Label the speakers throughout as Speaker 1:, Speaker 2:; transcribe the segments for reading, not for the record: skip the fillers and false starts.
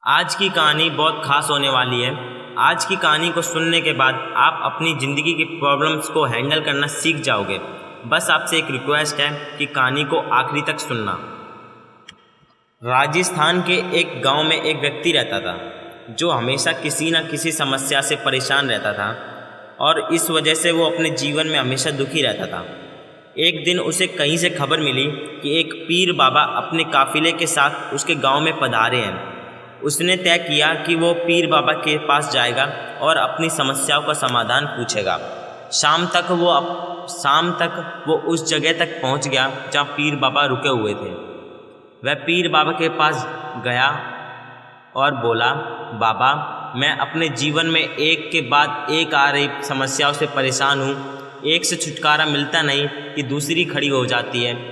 Speaker 1: आज की कहानी बहुत खास होने वाली है। आज की कहानी को सुनने के बाद आप अपनी ज़िंदगी की प्रॉब्लम्स को हैंडल करना सीख जाओगे। बस आपसे एक रिक्वेस्ट है कि कहानी को आखिरी तक सुनना। राजस्थान के एक गांव में एक व्यक्ति रहता था जो हमेशा किसी न किसी समस्या से परेशान रहता था और इस वजह से वो अपने जीवन में हमेशा दुखी रहता था। एक दिन उसे कहीं से खबर मिली कि एक पीर बाबा अपने काफिले के साथ उसके गांव में पधारे हैं। उसने तय किया कि वो पीर बाबा के पास जाएगा और अपनी समस्याओं का समाधान पूछेगा। शाम तक वो उस जगह तक पहुंच गया जहां पीर बाबा रुके हुए थे। वह पीर बाबा के पास गया और बोला, बाबा, मैं अपने जीवन में एक के बाद एक आ रही समस्याओं से परेशान हूँ। एक से छुटकारा मिलता नहीं कि दूसरी खड़ी हो जाती है।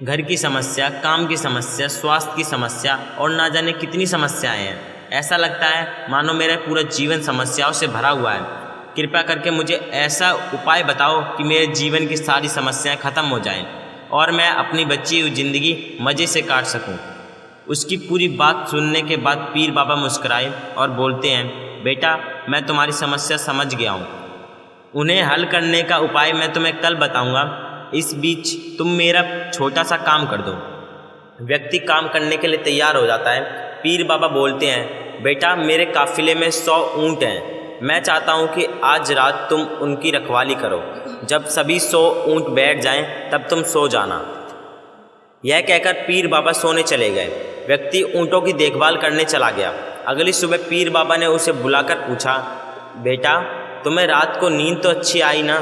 Speaker 1: घर की समस्या, काम की समस्या, स्वास्थ्य की समस्या और ना जाने कितनी समस्याएं हैं। ऐसा लगता है मानो मेरा पूरा जीवन समस्याओं से भरा हुआ है। कृपया करके मुझे ऐसा उपाय बताओ कि मेरे जीवन की सारी समस्याएं ख़त्म हो जाएं और मैं अपनी बची हुई ज़िंदगी मज़े से काट सकूं। उसकी पूरी बात सुनने के बाद पीर बाबा मुस्कुराए और बोलते हैं, बेटा, मैं तुम्हारी समस्या समझ गया हूँ। उन्हें हल करने का उपाय मैं तुम्हें कल बताऊँगा। इस बीच तुम मेरा छोटा सा काम कर दो। व्यक्ति काम करने के लिए तैयार हो जाता है। पीर बाबा बोलते हैं, बेटा, मेरे काफिले में 100 ऊँट हैं। मैं चाहता हूँ कि आज रात तुम उनकी रखवाली करो। जब सभी 100 ऊँट बैठ जाएं, तब तुम सो जाना। यह कहकर पीर बाबा सोने चले गए। व्यक्ति ऊँटों की देखभाल करने चला गया। अगली सुबह पीर बाबा ने उसे बुलाकर पूछा, बेटा, तुम्हें रात को नींद तो अच्छी आई ना?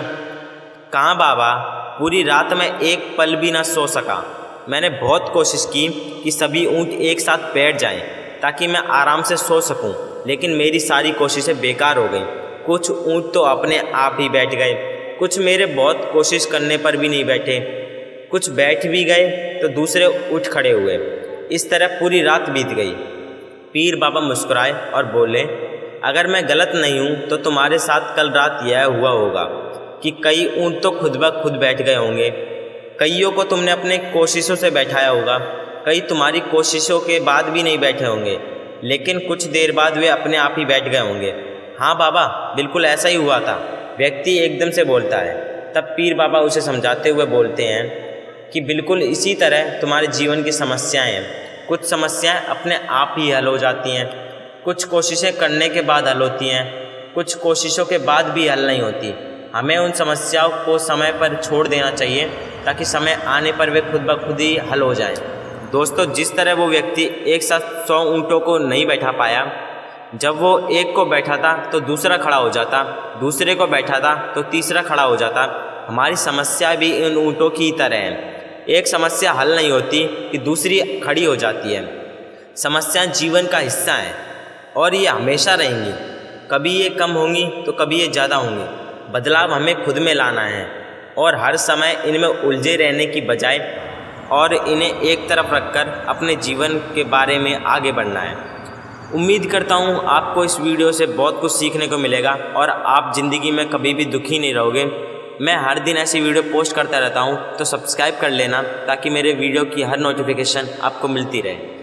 Speaker 1: कहाँ बाबा, पूरी रात में एक पल भी ना सो सका। मैंने बहुत कोशिश की कि सभी ऊँट एक साथ बैठ जाएं ताकि मैं आराम से सो सकूं, लेकिन मेरी सारी कोशिशें बेकार हो गईं। कुछ ऊँट तो अपने आप ही बैठ गए, कुछ मेरे बहुत कोशिश करने पर भी नहीं बैठे, कुछ बैठ भी गए तो दूसरे उठ खड़े हुए। इस तरह पूरी रात बीत गई। पीर बाबा मुस्कुराए और बोले, अगर मैं गलत नहीं हूँ तो तुम्हारे साथ कल रात यह हुआ होगा कि कई ऊँट तो खुद ब खुद बैठ गए होंगे। कईयों को तुमने अपने कोशिशों से बैठाया होगा, कई तुम्हारी कोशिशों के बाद भी नहीं बैठे होंगे, लेकिन कुछ देर बाद वे अपने आप ही बैठ गए होंगे। हाँ बाबा, बिल्कुल ऐसा ही हुआ था, व्यक्ति एकदम से बोलता है। तब पीर बाबा उसे समझाते हुए बोलते हैं कि बिल्कुल इसी तरह तुम्हारे जीवन की समस्याएं हैं। कुछ समस्याएं अपने आप ही हल हो जाती हैं, कुछ कोशिशें करने के बाद हल होती हैं, कुछ कोशिशों के बाद भी हल नहीं होती। हमें उन समस्याओं को समय पर छोड़ देना चाहिए ताकि समय आने पर वे खुद ब खुद ही हल हो जाएं। दोस्तों, जिस तरह वो व्यक्ति एक साथ 100 ऊँटों को नहीं बैठा पाया, जब वो एक को बैठा था तो दूसरा खड़ा हो जाता, दूसरे को बैठा था तो तीसरा खड़ा हो जाता। हमारी समस्या भी इन ऊँटों की तरह है। एक समस्या हल नहीं होती कि दूसरी खड़ी हो जाती है। समस्याएं जीवन का हिस्सा हैं और ये हमेशा रहेंगी। कभी ये कम होंगी तो कभी ये ज़्यादा होंगी। बदलाव हमें खुद में लाना है और हर समय इनमें उलझे रहने की बजाय और इन्हें एक तरफ रखकर अपने जीवन के बारे में आगे बढ़ना है। उम्मीद करता हूँ आपको इस वीडियो से बहुत कुछ सीखने को मिलेगा और आप ज़िंदगी में कभी भी दुखी नहीं रहोगे। मैं हर दिन ऐसी वीडियो पोस्ट करता रहता हूँ, तो सब्सक्राइब कर लेना ताकि मेरे वीडियो की हर नोटिफिकेशन आपको मिलती रहे।